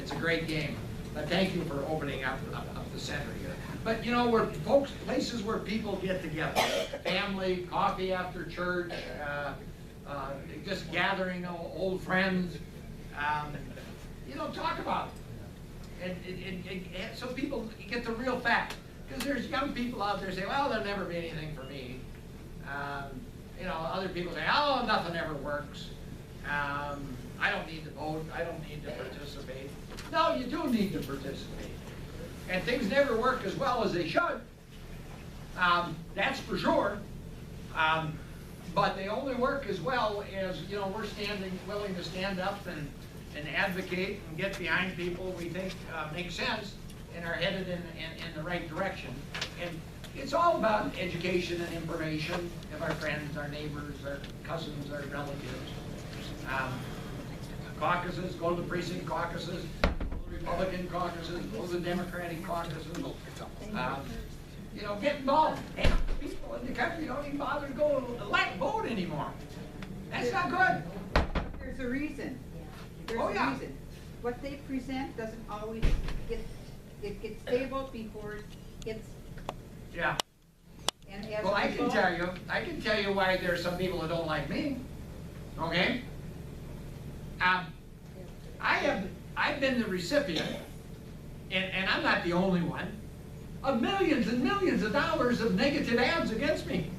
It's a great game. But thank you for opening up the center here. But you know, where folks, places where people get together, family, coffee after church, just gathering old friends, you know, talk about it. And so people get the real fact. Because there's young people out there say, well, there'll never be anything for me. You know, other people say, oh, nothing ever works. I don't need to vote. I don't need to participate. No, you do need to participate. And things never work as well as they should. That's for sure. But they only work as well as, you know, we're willing to stand up and advocate and get behind people we think make sense and are headed in the right direction. And it's all about education and information of our friends, our neighbors, our cousins, our relatives. Caucuses, go to the precinct caucuses, go to the Republican caucuses, go to the Democratic caucuses. You know, get involved. And people in the country don't even bother to go vote anymore. That's not good. There's a reason. There's a reason. What they present doesn't always it gets tabled before it gets. Yeah. And as well, I can tell you why there are some people that don't like me. Okay. I've been the recipient, and I'm not the only one, of millions and millions of dollars of negative ads against me.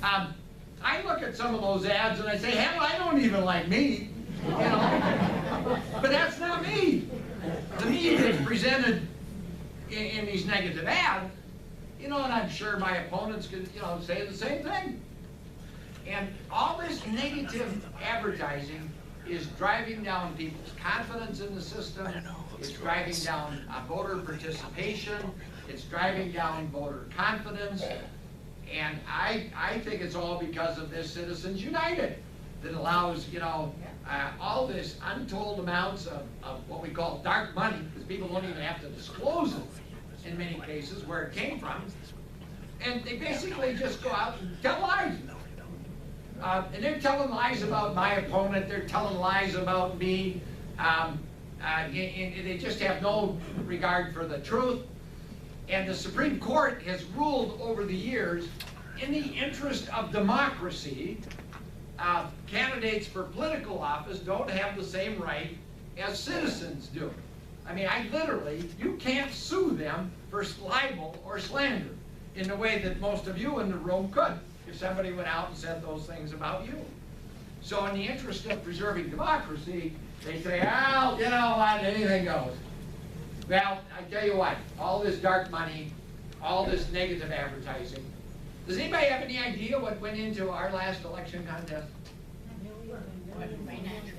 I look at some of those ads and I say, hell, I don't even like me, you know. But that's not me. The me that's presented in these negative ads, you know, and I'm sure my opponents could, you know, say the same thing. And all this negative advertising is driving down people's confidence in the system. It's driving down voter participation. It's driving down voter confidence. And I think it's all because of this Citizens United that allows, you know, all this untold amounts of what we call dark money, because people don't even have to disclose it in many cases where it came from. And they basically just go out and tell lies. And they're telling lies about my opponent. They're telling lies about me. And they just have no regard for the truth. And the Supreme Court has ruled over the years, in the interest of democracy, candidates for political office don't have the same right as citizens do. I mean, you can't sue them for libel or slander in the way that most of you in the room could if somebody went out and said those things about you. So in the interest of preserving democracy, they say, well, you know what, anything goes. Well, I tell you what, all this dark money, all this negative advertising, does anybody have any idea what went into our last election contest?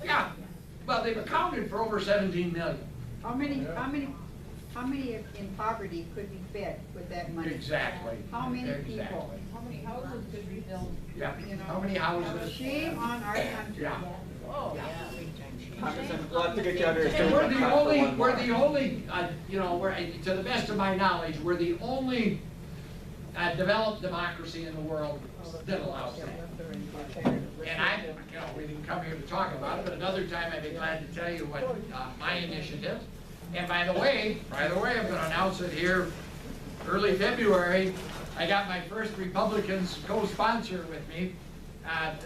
Yeah, well, they've accounted for over 17 million. How many in poverty could be fed with that money? Exactly. How many people? How many houses could we build? Yeah. You know, How many houses? Shame on our country. Yeah. Oh, yeah, big time shame. We'll have to get you under a And we're the only, you know, to the best of my knowledge, we're the only developed democracy in the world that allows that. And you know, we didn't come here to talk about it, but another time I'd be glad to tell you what my initiative. And by the way, I'm going to announce it here early February. I got my first Republicans co-sponsor with me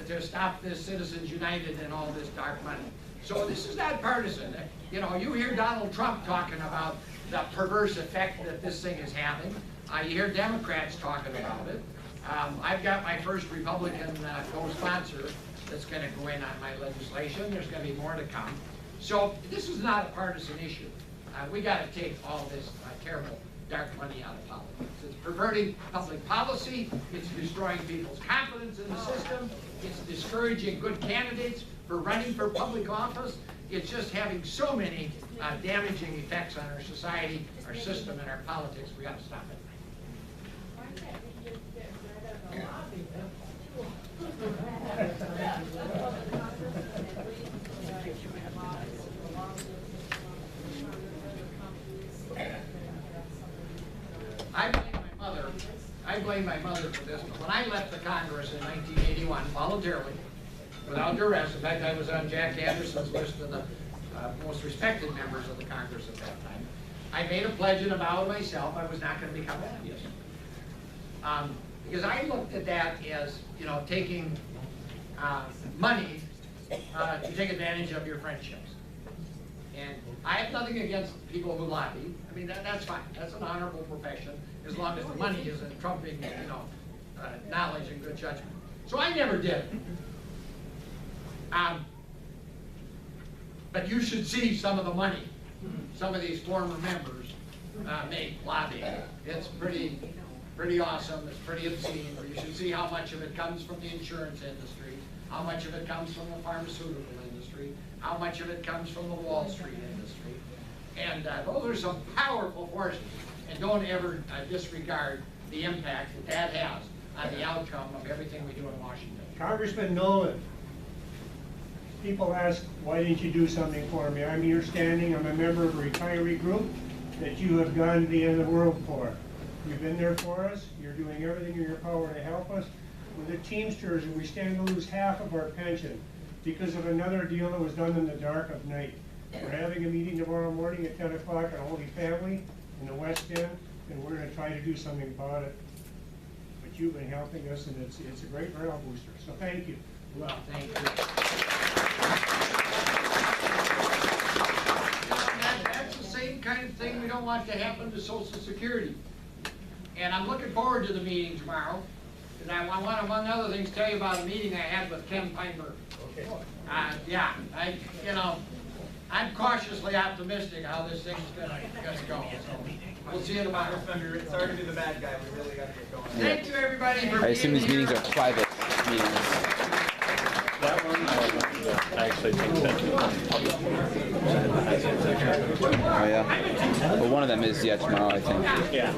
to stop this Citizens United and all this dark money. So this is not partisan. You know, you hear Donald Trump talking about the perverse effect that this thing is having. You hear Democrats talking about it. I've got my first Republican co-sponsor that's going to go in on my legislation. There's going to be more to come. So this is not a partisan issue. We got to take all this terrible dark money out of politics. It's perverting public policy. It's destroying people's confidence in the system. It's discouraging good candidates for running for public office. It's just having so many damaging effects on our society, our system, and our politics. We got to stop it. I blame my mother for this. But when I left the Congress in 1981 voluntarily, without duress, in fact, I was on Jack Anderson's list of the most respected members of the Congress at that time, I made a pledge and a vow to myself I was not going to become a lobbyist. Because I looked at that as, you know, taking money to take advantage of your friendships. And I have nothing against people who lobby. I mean, that's fine. That's an honorable profession, as long as the money isn't trumping, you know, knowledge and good judgment. So I never did it. But you should see some of the money some of these former members make lobbying. It's pretty awesome. It's pretty obscene. You should see how much of it comes from the insurance industry, how much of it comes from the pharmaceutical industry, how much of it comes from the Wall Street industry. And those are some powerful forces. And don't ever disregard the impact that has on the outcome of everything we do in Washington. Congressman Nolan, people ask, why didn't you do something for me? I'm here standing, I'm a member of a retiree group that you have gone to the end of the world for. You've been there for us, you're doing everything in your power to help us. With the Teamsters, we stand to lose half of our pension because of another deal that was done in the dark of night. We're having a meeting tomorrow morning at 10 o'clock at Holy Family in the West End, and we're going to try to do something about it. But you've been helping us, and it's a great morale booster, so thank you. Well, thank you. That's the same kind of thing we don't want to happen to Social Security. And I'm looking forward to the meeting tomorrow. And I want, among other things, tell you about a meeting I had with Ken Feinberg. Okay. Yeah, I'm cautiously optimistic how this thing's gonna go. So we'll see you tomorrow. Sorry to be the bad guy, we really gotta get going. Thank you, everybody, for being I assume these here. meetings are private meetings. That one, I actually think Oh yeah. Well, one of them is tomorrow, I think. Yeah.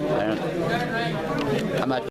I'm not.